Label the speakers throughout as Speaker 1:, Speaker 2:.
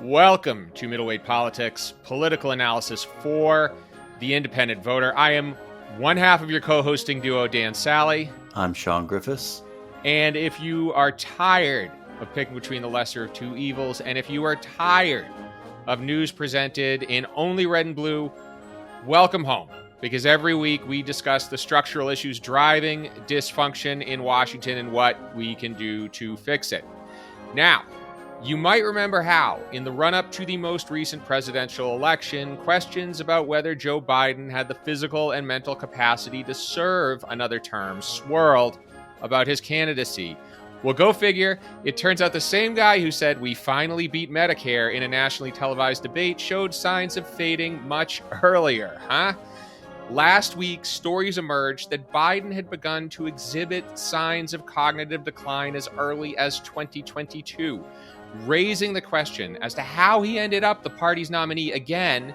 Speaker 1: Welcome to Middleweight Politics, political analysis for the independent voter. I am one half of your co-hosting duo, Dan Sally.
Speaker 2: I'm Shawn Griffiths.
Speaker 1: And if you are tired of picking between the lesser of two evils, and if you are tired of news presented in only red and blue, welcome home. Because every week we discuss the structural issues driving dysfunction in Washington and what we can do to fix it. Now, you might remember how, in the run-up to the most recent presidential election, questions about whether Joe Biden had the physical and mental capacity to serve another term swirled about his candidacy. Well, go figure. It turns out the same guy who said we finally beat Medicare in a nationally televised debate showed signs of fading much earlier, huh? Last week, stories emerged that Biden had begun to exhibit signs of cognitive decline as early as 2022, raising the question as to how he ended up the party's nominee again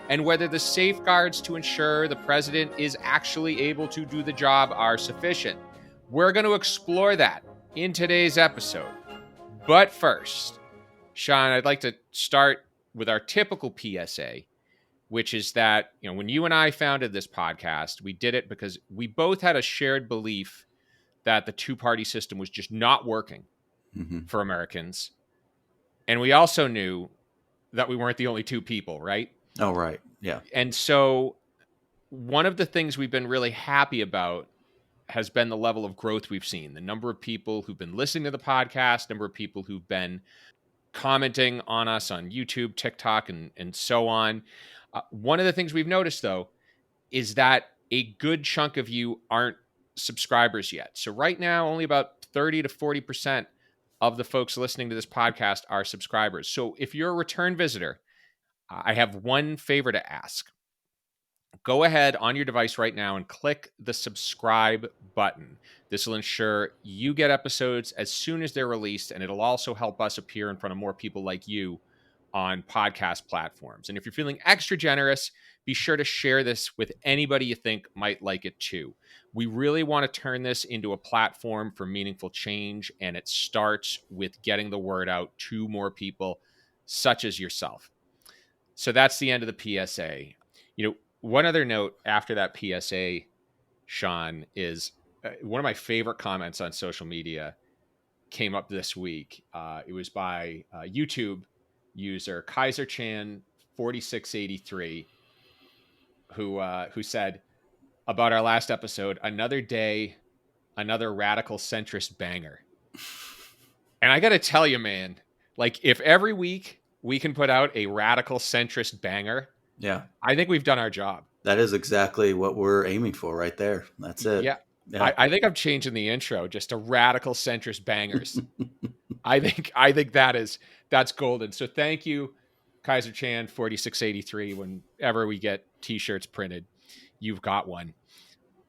Speaker 1: and whether the safeguards to ensure the president is actually able to do the job are sufficient. We're going to explore that in today's episode. But first, Shawn, I'd like to start with our typical PSA, which is that, when you and I founded this podcast, we did it because we both had a shared belief that the two-party system was just not working for Americans. And we also knew that we weren't the only two people, right?
Speaker 2: Oh, right. Yeah.
Speaker 1: And so one of the things we've been really happy about has been the level of growth we've seen. The number of people who've been listening to the podcast, number of people who've been commenting on us on YouTube, TikTok, and so on. One of the things we've noticed, though, is that a good chunk of you aren't subscribers yet. So right now, only about 30 to 40% of the folks listening to this podcast are subscribers. So if you're a return visitor, I have one favor to ask. Go ahead on your device right now and click the subscribe button. This will ensure you get episodes as soon as they're released, and it'll also help us appear in front of more people like you on podcast platforms. And if you're feeling extra generous, be sure to share this with anybody you think might like it too. We really want to turn this into a platform for meaningful change, and it starts with getting the word out to more people such as yourself. So that's the end of the PSA. One other note after that PSA, Shawn, is one of my favorite comments on social media came up this week. It was by YouTube user Kaiser Chan 4683, who said about our last episode, another day, another radical centrist banger. And I got to tell you, man, like if every week we can put out a radical centrist banger,
Speaker 2: yeah,
Speaker 1: I think we've done our job.
Speaker 2: That is exactly what we're aiming for right there. That's it.
Speaker 1: Yeah. I think I'm changing the intro just to radical centrist bangers. I think that's golden. So thank you, Kaiser Chan 4683. Whenever we get t-shirts printed, you've got one.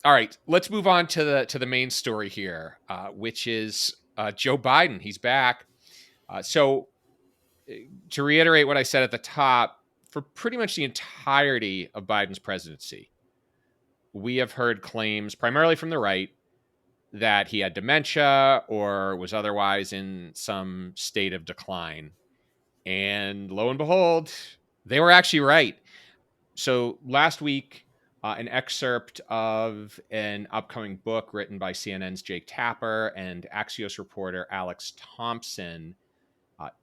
Speaker 1: All right, let's move on to the main story here, which is Joe Biden. He's back. So to reiterate what I said at the top, for pretty much the entirety of Biden's presidency, we have heard claims primarily from the right that he had dementia or was otherwise in some state of decline. And lo and behold, they were actually right. So last week, an excerpt of an upcoming book written by CNN's Jake Tapper and Axios reporter Alex Thompson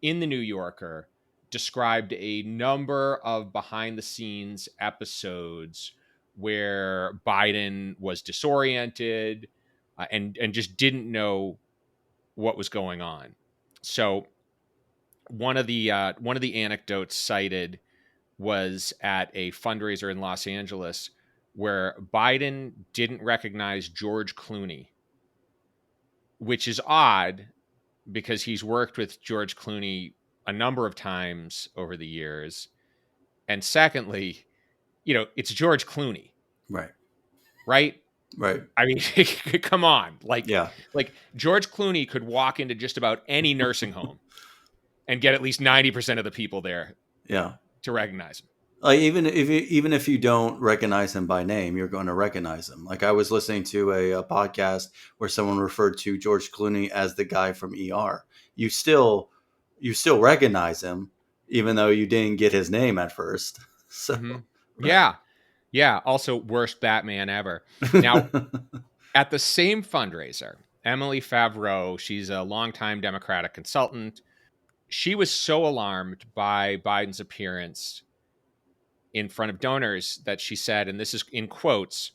Speaker 1: in The New Yorker described a number of behind-the-scenes episodes where Biden was disoriented and just didn't know what was going on. So one of the anecdotes cited was at a fundraiser in Los Angeles where Biden didn't recognize George Clooney, which is odd because he's worked with George Clooney a number of times over the years. And secondly, it's George Clooney.
Speaker 2: Right.
Speaker 1: Right?
Speaker 2: Right.
Speaker 1: I mean, come on. Like George Clooney could walk into just about any nursing home and get at least 90% of the people there to recognize him.
Speaker 2: Even if you don't recognize him by name, you're going to recognize him. Like I was listening to a podcast where someone referred to George Clooney as the guy from ER. You still recognize him, even though you didn't get his name at first. So,
Speaker 1: Hmm.
Speaker 2: right.
Speaker 1: Yeah. Yeah. Also, worst Batman ever. Now, at the same fundraiser, Emily Favreau, she's a longtime Democratic consultant. She was so alarmed by Biden's appearance in front of donors that she said, and this is in quotes,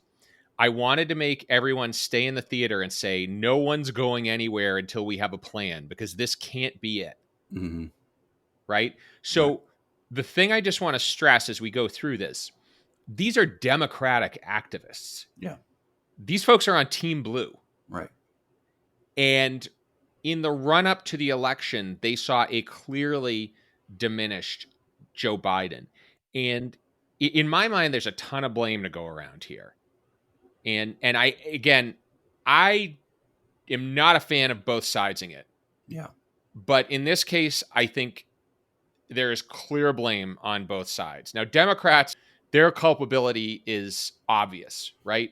Speaker 1: I wanted to make everyone stay in the theater and say, no one's going anywhere until we have a plan because this can't be it.
Speaker 2: Hmm.
Speaker 1: Right.
Speaker 2: Right.
Speaker 1: So, the thing I just want to stress as we go through this, these are Democratic activists.
Speaker 2: Yeah.
Speaker 1: These folks are on Team Blue.
Speaker 2: Right.
Speaker 1: And in the run up to the election, they saw a clearly diminished Joe Biden. And in my mind, there's a ton of blame to go around here. And I, again, I am not a fan of both sidesing it.
Speaker 2: Yeah.
Speaker 1: But in this case, I think there is clear blame on both sides. Now, Democrats, their culpability is obvious, right?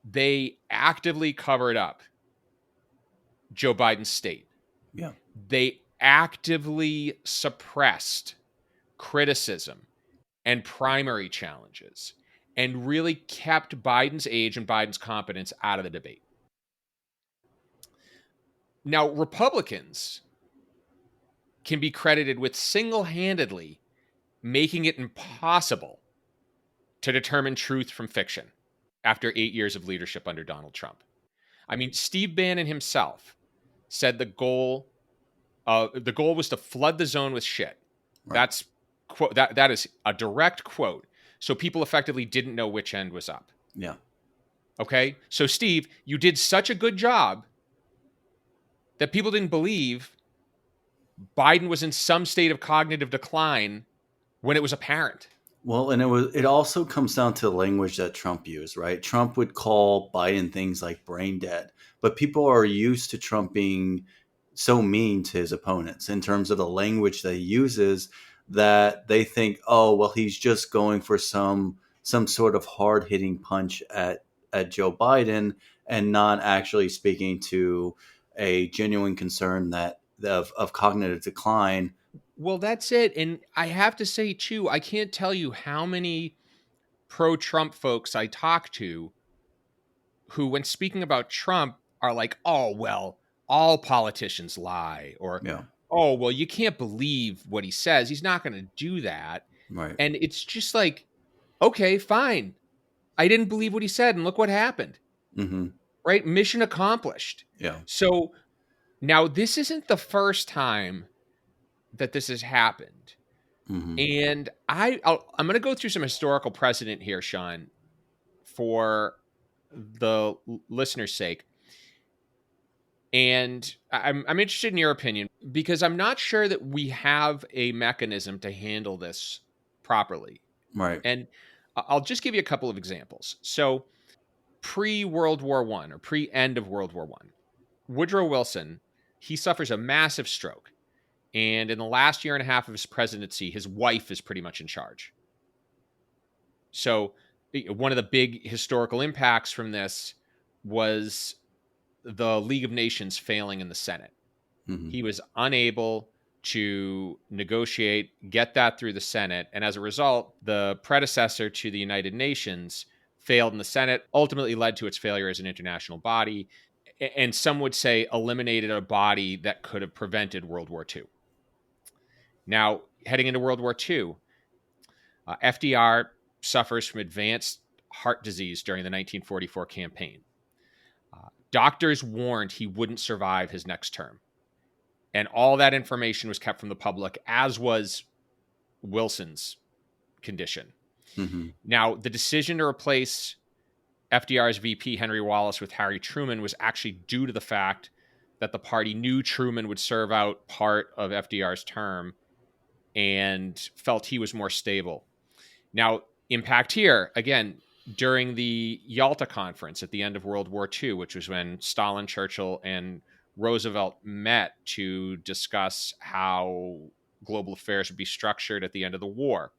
Speaker 1: They actively covered up Joe Biden's state.
Speaker 2: Yeah.
Speaker 1: They actively suppressed criticism and primary challenges and really kept Biden's age and Biden's competence out of the debate. Now, Republicans can be credited with single-handedly making it impossible to determine truth from fiction after 8 years of leadership under Donald Trump. I mean, Steve Bannon himself said the goal was to flood the zone with shit.
Speaker 2: Right.
Speaker 1: That's that is a direct quote. So people effectively didn't know which end was up.
Speaker 2: Yeah.
Speaker 1: Okay? So Steve, you did such a good job that people didn't believe Biden was in some state of cognitive decline when it was apparent.
Speaker 2: Well, and it also comes down to the language that Trump used, right? Trump would call Biden things like brain dead, but people are used to Trump being so mean to his opponents in terms of the language that he uses, that they think, oh, well, he's just going for some sort of hard hitting punch at Joe Biden, and not actually speaking to a genuine concern that of cognitive decline.
Speaker 1: Well, that's it. And I have to say too, I can't tell you how many pro-Trump folks I talk to who, when speaking about Trump, are like, oh, well, all politicians lie, or,
Speaker 2: Yeah.
Speaker 1: oh, well, you can't believe what he says. He's not going to do that.
Speaker 2: Right.
Speaker 1: And it's just like, okay, fine. I didn't believe what he said, and look what happened,
Speaker 2: Hmm.
Speaker 1: right? Mission accomplished.
Speaker 2: Yeah.
Speaker 1: So now this isn't the first time that this has happened.
Speaker 2: Hmm.
Speaker 1: And I'm going to go through some historical precedent here, Shawn, for the listener's sake. And I'm interested in your opinion because I'm not sure that we have a mechanism to handle this properly.
Speaker 2: Right.
Speaker 1: And I'll just give you a couple of examples. So, pre World War One or pre end of World War One, Woodrow Wilson, he suffers a massive stroke, and in the last year and a half of his presidency, his wife is pretty much in charge. So, one of the big historical impacts from this was the League of Nations failing in the Senate.
Speaker 2: Hmm.
Speaker 1: He was unable to negotiate, get that through the Senate. And as a result, the predecessor to the United Nations failed in the Senate, ultimately led to its failure as an international body. And some would say eliminated a body that could have prevented World War II. Now, heading into World War II, FDR suffers from advanced heart disease during the 1944 campaign. Doctors warned he wouldn't survive his next term. And all that information was kept from the public, as was Wilson's condition.
Speaker 2: Hmm.
Speaker 1: Now, the decision to replace FDR's VP, Henry Wallace, with Harry Truman was actually due to the fact that the party knew Truman would serve out part of FDR's term and felt he was more stable. Now, impact here, again, during the Yalta Conference at the end of World War II, which was when Stalin, Churchill, and Roosevelt met to discuss how global affairs would be structured at the end of the war.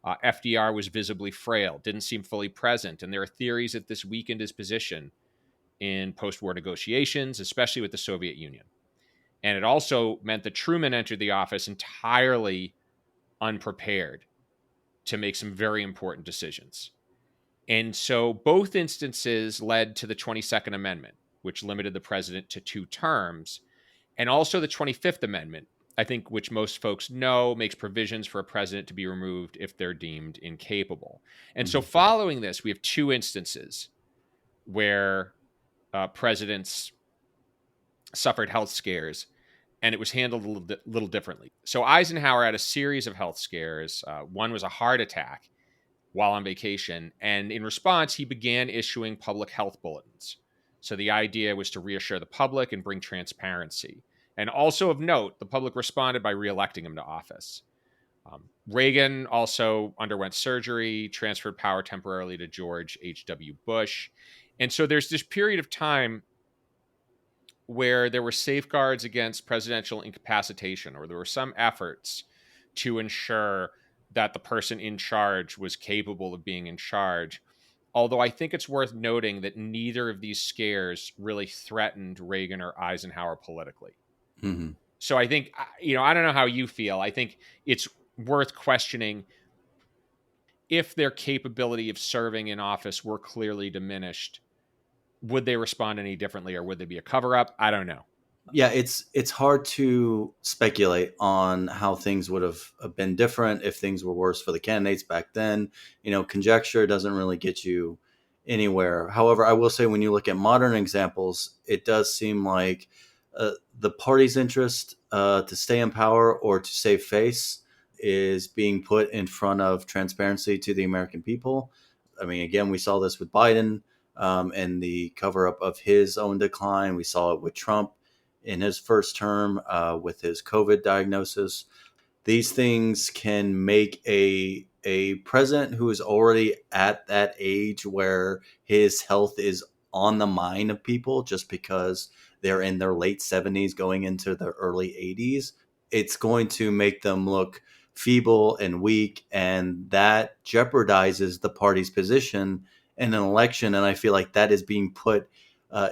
Speaker 1: FDR was visibly frail, didn't seem fully present, and there are theories that this weakened his position in post-war negotiations, especially with the Soviet Union. And it also meant that Truman entered the office entirely unprepared to make some very important decisions. And so both instances led to the 22nd Amendment, which limited the president to 2 terms, and also the 25th Amendment, I think, which most folks know, makes provisions for a president to be removed if they're deemed incapable. And so
Speaker 2: Mhm.
Speaker 1: following this, we have 2 instances where presidents suffered health scares, and it was handled a little differently. So Eisenhower had a series of health scares. One was a heart attack while on vacation, and in response, he began issuing public health bulletins. So the idea was to reassure the public and bring transparency. And also of note, the public responded by reelecting him to office. Reagan also underwent surgery, transferred power temporarily to George H.W. Bush. And so there's this period of time where there were safeguards against presidential incapacitation, or there were some efforts to ensure that the person in charge was capable of being in charge. Although I think it's worth noting that neither of these scares really threatened Reagan or Eisenhower politically.
Speaker 2: Mhm.
Speaker 1: So I think, I don't know how you feel. I think it's worth questioning if their capability of serving in office were clearly diminished. Would they respond any differently, or would they be a cover up? I don't know.
Speaker 2: Yeah, it's hard to speculate on how things would have been different if things were worse for the candidates back then. Conjecture doesn't really get you anywhere. However, I will say when you look at modern examples, it does seem like the party's interest to stay in power or to save face is being put in front of transparency to the American people. I mean, again, we saw this with Biden and the cover up of his own decline. We saw it with Trump in his first term with his COVID diagnosis. These things can make a president who is already at that age where his health is on the mind of people just because they're in their late 70s going into their early 80s. It's going to make them look feeble and weak, and that jeopardizes the party's position in an election. And I feel like that is being put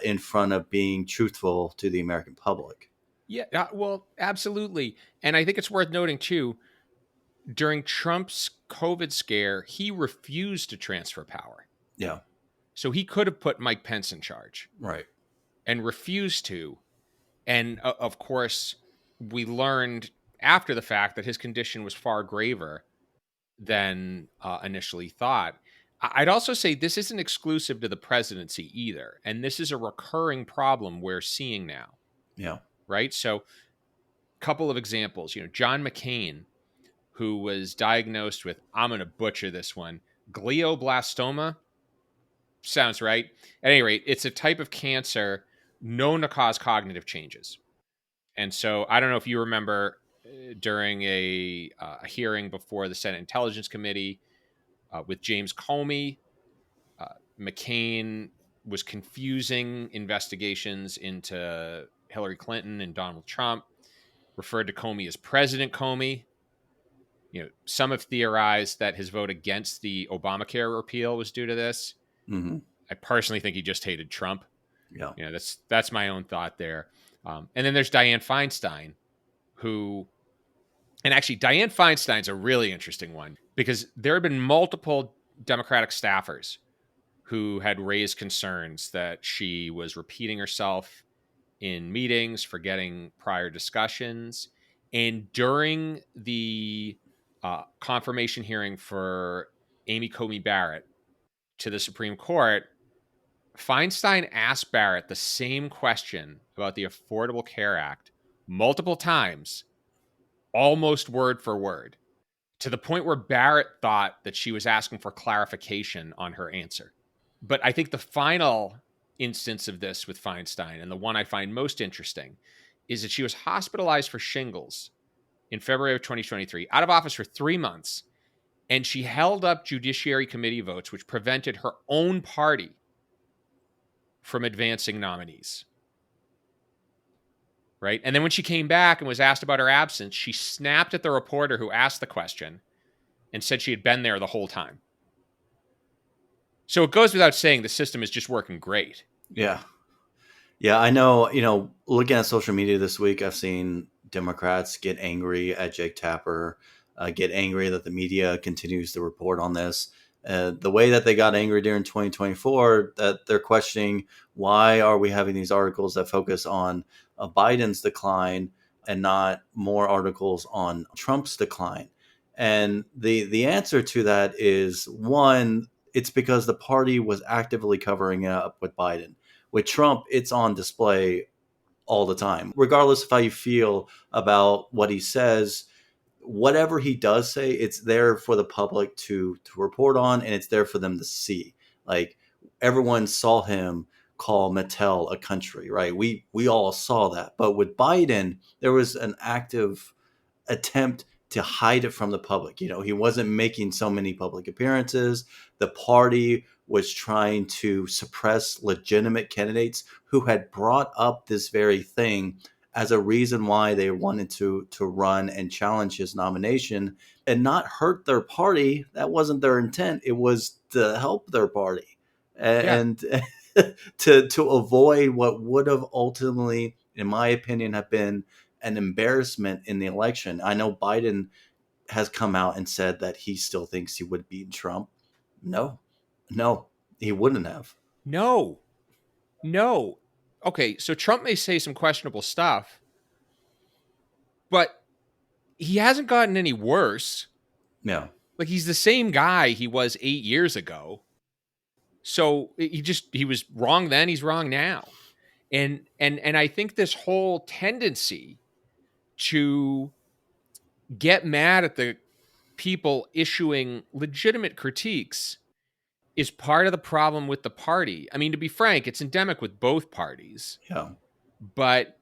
Speaker 2: in front of being truthful to the American public.
Speaker 1: Yeah, well, absolutely. And I think it's worth noting, too, during Trump's COVID scare, he refused to transfer power.
Speaker 2: Yeah,
Speaker 1: So he could have put Mike Pence in charge
Speaker 2: right.
Speaker 1: and refused to. And of course, we learned after the fact that his condition was far graver than initially thought. I'd also say this isn't exclusive to the presidency either. And this is a recurring problem we're seeing now,
Speaker 2: Yeah.
Speaker 1: right? So, a couple of examples. John McCain, who was diagnosed with, I'm going to butcher this one, glioblastoma. Sounds right. At any rate, it's a type of cancer known to cause cognitive changes. And so I don't know if you remember during a hearing before the Senate Intelligence Committee with James Comey, McCain was confusing investigations into Hillary Clinton and Donald Trump, referred to Comey as President Comey. Some have theorized that his vote against the Obamacare repeal was due to this.
Speaker 2: Mm-hmm.
Speaker 1: I personally think he just hated Trump.
Speaker 2: Yeah.
Speaker 1: That's my own thought there. And then there's Dianne Feinstein, and actually Dianne Feinstein's a really interesting one because there have been multiple Democratic staffers who had raised concerns that she was repeating herself in meetings, forgetting prior discussions. And during the confirmation hearing for Amy Coney Barrett to the Supreme Court, Feinstein asked Barrett the same question about the Affordable Care Act multiple times, almost word for word, to the point where Barrett thought that she was asking for clarification on her answer. But I think the final instance of this with Feinstein, and the one I find most interesting, is that she was hospitalized for shingles in February of 2023, out of office for 3 months, and she held up Judiciary Committee votes, which prevented her own party from advancing nominees. Right? And then when she came back and was asked about her absence, she snapped at the reporter who asked the question and said she had been there the whole time. So it goes without saying the system is just working great.
Speaker 2: Yeah. Yeah, I know, looking at social media this week, I've seen Democrats get angry at Jake Tapper get angry that the media continues to report on this. The way that they got angry during 2024, that they're questioning why are we having these articles that focus on Biden's decline and not more articles on Trump's decline. And the answer to that is, one, it's because the party was actively covering it up with Biden. With Trump, it's on display all the time, regardless of how you feel about what he says. Whatever he does say, it's there for the public to report on, and it's there for them to see. Like, everyone saw him call Mattel a country, right? We all saw that. But with Biden, there was an active attempt to hide it from the public. You know, he wasn't making so many public appearances. The party was trying to suppress legitimate candidates who had brought up this very thing as a reason why they wanted to run and challenge his nomination and not hurt their party. That wasn't their intent. It was to help their party
Speaker 1: Yeah.
Speaker 2: and to avoid what would have ultimately, in my opinion, have been an embarrassment in the election. I know Biden has come out and said that he still thinks he would beat Trump. No, no, he wouldn't have.
Speaker 1: No. No. Okay, so Trump may say some questionable stuff, but he hasn't gotten any worse.
Speaker 2: Yeah,
Speaker 1: Like, he's the same guy he was 8 years ago. So he was wrong then, he's wrong now. And I think this whole tendency to get mad at the people issuing legitimate critiques is part of the problem with the party. I mean, to be frank, it's endemic with both parties.
Speaker 2: yeah,
Speaker 1: But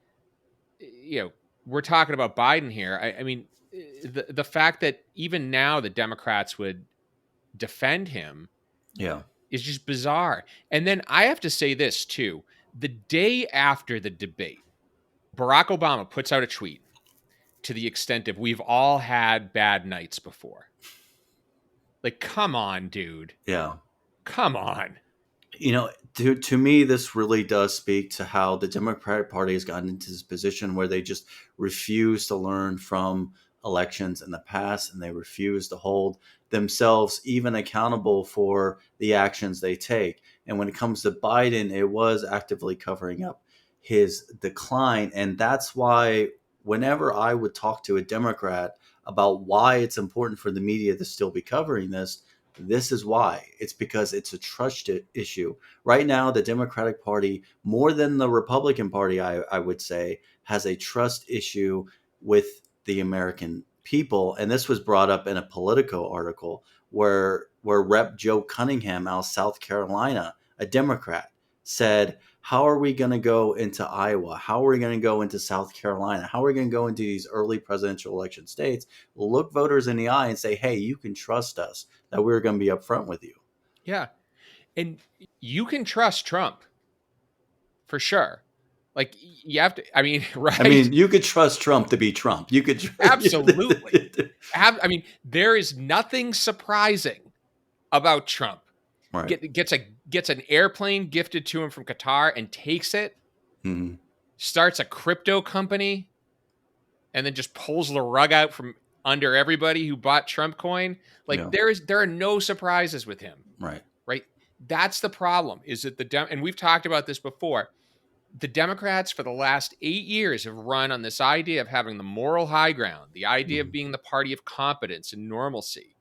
Speaker 1: we're talking about Biden here. I mean, the fact that even now the Democrats would defend him
Speaker 2: yeah,
Speaker 1: is just bizarre. And then I have to say this too. The day after the debate, Barack Obama puts out a tweet to the extent of, we've all had bad nights before. Like, come on, dude.
Speaker 2: yeah.
Speaker 1: Come on.
Speaker 2: You know, to me, this really does speak to how the Democratic Party has gotten into this position where they just refuse to learn from elections in the past, and they refuse to hold themselves even accountable for the actions they take. And when it comes to Biden, it was actively covering up his decline. And that's why whenever I would talk to a Democrat about why it's important for the media to still be covering this is why. It's because it's a trust issue. Right now, the Democratic Party, more than the Republican Party, I would say, has a trust issue with the American people. And this was brought up in a Politico article where Rep. Joe Cunningham out of South Carolina, a Democrat, said, how are we going to go into Iowa? How are we going to go into South Carolina? How are we going to go into these early presidential election states? Look voters in the eye and say, hey, you can trust us that we're going to be upfront with you.
Speaker 1: Yeah. And you can trust Trump for sure. Like, you have to, I mean, right?
Speaker 2: I mean, you could trust Trump to be Trump. You could
Speaker 1: Absolutely. I mean, there is nothing surprising about Trump.
Speaker 2: Right.
Speaker 1: Gets an airplane gifted to him from Qatar and takes it,
Speaker 2: Mm-hmm.
Speaker 1: starts a crypto company, and then just pulls the rug out from under everybody who bought Trump coin. Like,
Speaker 2: Yeah.
Speaker 1: there are no surprises with him.
Speaker 2: Right.
Speaker 1: Right? That's the problem. Is that and we've talked about this before. The Democrats for the last 8 years have run on this idea of having the moral high ground, the idea
Speaker 2: Mm-hmm.
Speaker 1: of being the party of competence and normalcy.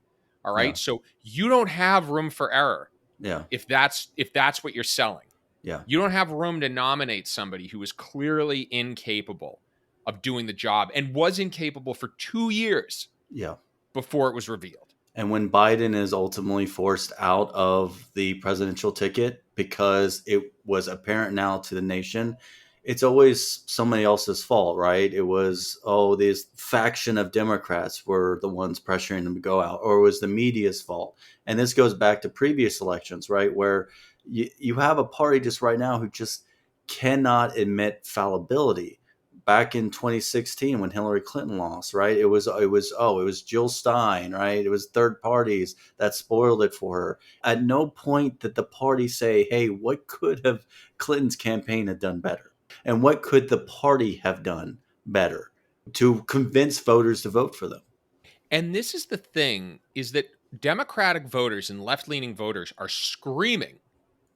Speaker 1: All
Speaker 2: Yeah.
Speaker 1: right. So you don't have room for error
Speaker 2: Yeah.
Speaker 1: if that's what you're selling.
Speaker 2: Yeah.
Speaker 1: You don't have room to nominate somebody who is clearly incapable of doing the job and was incapable for 2 years
Speaker 2: Yeah.
Speaker 1: before it was revealed.
Speaker 2: And when Biden is ultimately forced out of the presidential ticket because it was apparent now to the nation, it's always somebody else's fault, right? It was, oh, this faction of Democrats were the ones pressuring them to go out, or it was the media's fault. And this goes back to previous elections, right? Where you have a party just right now who just cannot admit fallibility. Back in 2016 when Hillary Clinton lost, right? It was Jill Stein, right? It was third parties that spoiled it for her. At no point did the party say, "Hey, what could have Clinton's campaign have done better? And what could the party have done better to convince voters to vote for them?"
Speaker 1: And this is the thing, is that Democratic voters and left-leaning voters are screaming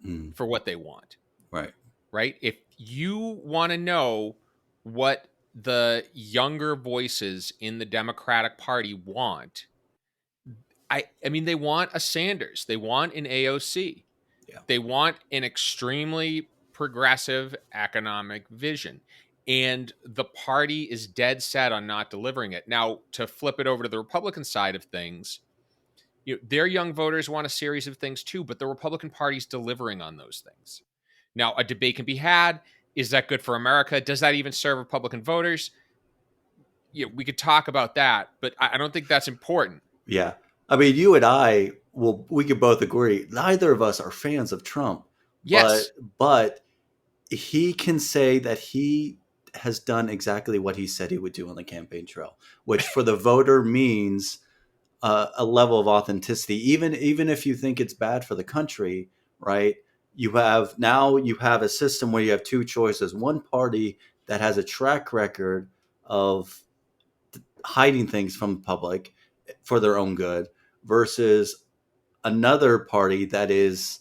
Speaker 2: Mm,
Speaker 1: for what they want,
Speaker 2: right.
Speaker 1: right? If you want to know what the younger voices in the Democratic Party want, I mean, they want a Sanders, they want an AOC,
Speaker 2: Yeah.
Speaker 1: they want an extremely progressive economic vision. And the party is dead set on not delivering it. Now, to flip it over to the Republican side of things, their young voters want a series of things too, but the Republican Party's delivering on those things. Now, a debate can be had. Is that good for America? Does that even serve Republican voters? We could talk about that, but I don't think that's important.
Speaker 2: Yeah. I mean, you and I, well, we could both agree. Neither of us are fans of Trump,
Speaker 1: Yes,
Speaker 2: but he can say that he has done exactly what he said he would do on the campaign trail, which for the voter means a level of authenticity. Even if you think it's bad for the country, right? You have a system where you have two choices: one party that has a track record of hiding things from the public for their own good, versus another party that is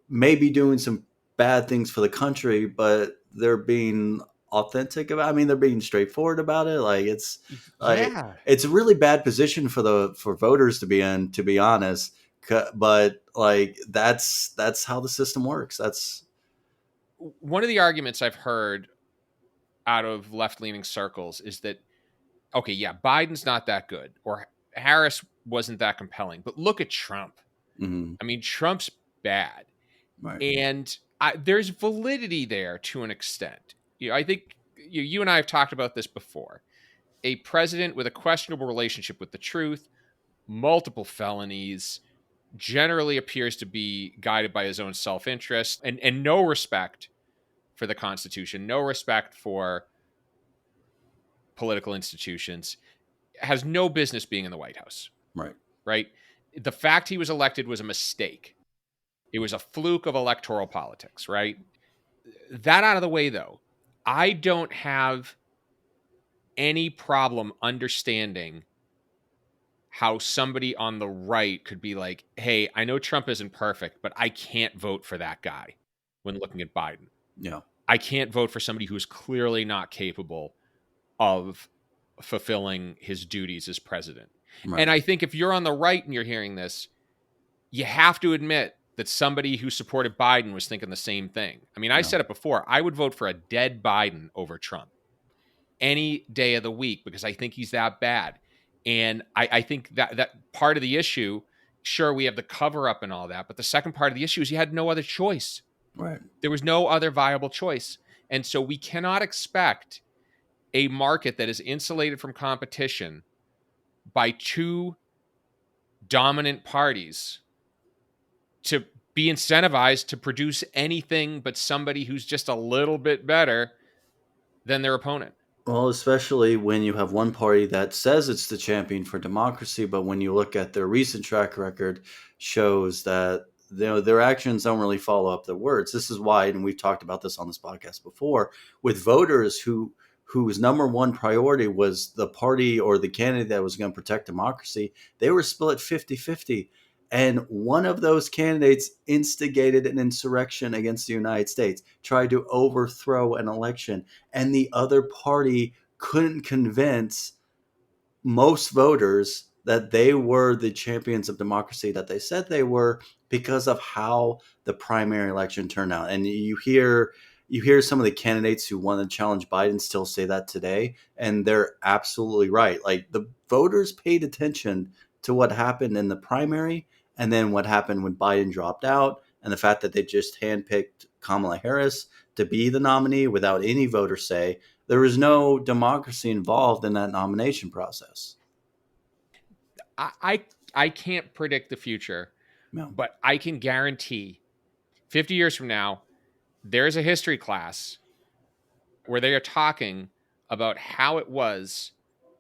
Speaker 2: maybe doing some bad things for the country, but they're being authentic about. I mean, they're being straightforward about it.
Speaker 1: yeah.
Speaker 2: It's a really bad position for voters to be in, to be honest. But like that's how the system works. That's
Speaker 1: One of the arguments I've heard out of left-leaning circles is that, okay, yeah, Biden's not that good, or Harris wasn't that compelling, but look at Trump.
Speaker 2: mm-hmm,
Speaker 1: I mean, Trump's bad.
Speaker 2: right.
Speaker 1: And there's validity there to an extent. I think you and I have talked about this before. A president with a questionable relationship with the truth, multiple felonies, generally appears to be guided by his own self-interest, and no respect for the Constitution, no respect for political institutions, has no business being in the White House,
Speaker 2: Right.
Speaker 1: right? The fact he was elected was a mistake. It was a fluke of electoral politics, right? That out of the way, though, I don't have any problem understanding how somebody on the right could be like, hey, I know Trump isn't perfect, but I can't vote for that guy when looking at Biden.
Speaker 2: Yeah.
Speaker 1: I can't vote for somebody who's clearly not capable of fulfilling his duties as president. And
Speaker 2: Right.
Speaker 1: I think if you're on the right and you're hearing this, you have to admit that somebody who supported Biden was thinking the same thing. I mean, I
Speaker 2: Yeah.
Speaker 1: said it before, I would vote for a dead Biden over Trump any day of the week because I think he's that bad. And I think that part of the issue, sure, we have the cover up and all that, but the second part of the issue is you had no other choice.
Speaker 2: Right.
Speaker 1: There was no other viable choice. And so we cannot expect a market that is insulated from competition by two dominant parties to be incentivized to produce anything but somebody who's just a little bit better than their opponent.
Speaker 2: Well, especially when you have one party that says it's the champion for democracy, but when you look at their recent track record, shows that their actions don't really follow up their words. This is why, and we've talked about this on this podcast before, with voters whose number one priority was the party or the candidate that was going to protect democracy, they were split 50-50. And one of those candidates instigated an insurrection against the United States, tried to overthrow an election, and the other party couldn't convince most voters that they were the champions of democracy that they said they were, because of how the primary election turned out. And you hear some of the candidates who want to challenge Biden still say that today, and they're absolutely right. Like, the voters paid attention to what happened in the primary and then what happened when Biden dropped out, and the fact that they just handpicked Kamala Harris to be the nominee without any voter say. There was no democracy involved in that nomination process.
Speaker 1: I, I I can't predict the future,
Speaker 2: No.
Speaker 1: but I can guarantee 50 years from now, there's a history class where they are talking about how it was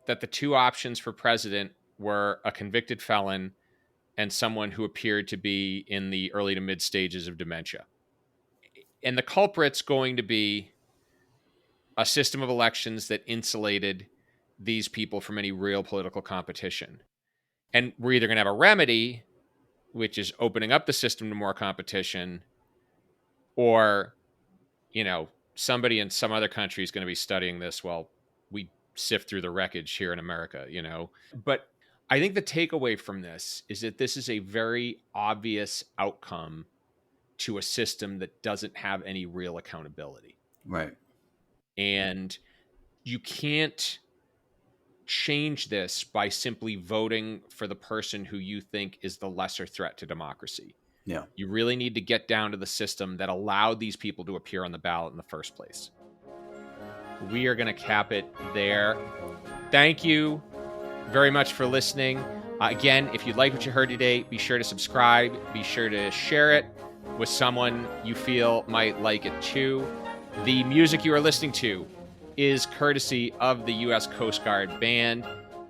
Speaker 1: that the two options for president were a convicted felon and someone who appeared to be in the early to mid stages of dementia. And the culprit's going to be a system of elections that insulated these people from any real political competition. And we're either going to have a remedy, which is opening up the system to more competition, or, somebody in some other country is going to be studying this while we sift through the wreckage here in America, But I think the takeaway from this is that this is a very obvious outcome to a system that doesn't have any real accountability.
Speaker 2: Right.
Speaker 1: And you can't change this by simply voting for the person who you think is the lesser threat to democracy.
Speaker 2: Yeah.
Speaker 1: You really need to get down to the system that allowed these people to appear on the ballot in the first place. We are going to cap it there. Thank you very much for listening. Again, if you like what you heard today, be sure to subscribe. Be sure to share it with someone you feel might like it too. The music you are listening to is courtesy of the U.S. Coast Guard Band.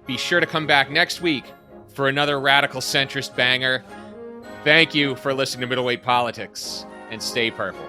Speaker 1: Be sure to come back next week for another radical centrist banger. Thank you for listening to Middleweight Politics, and stay purple.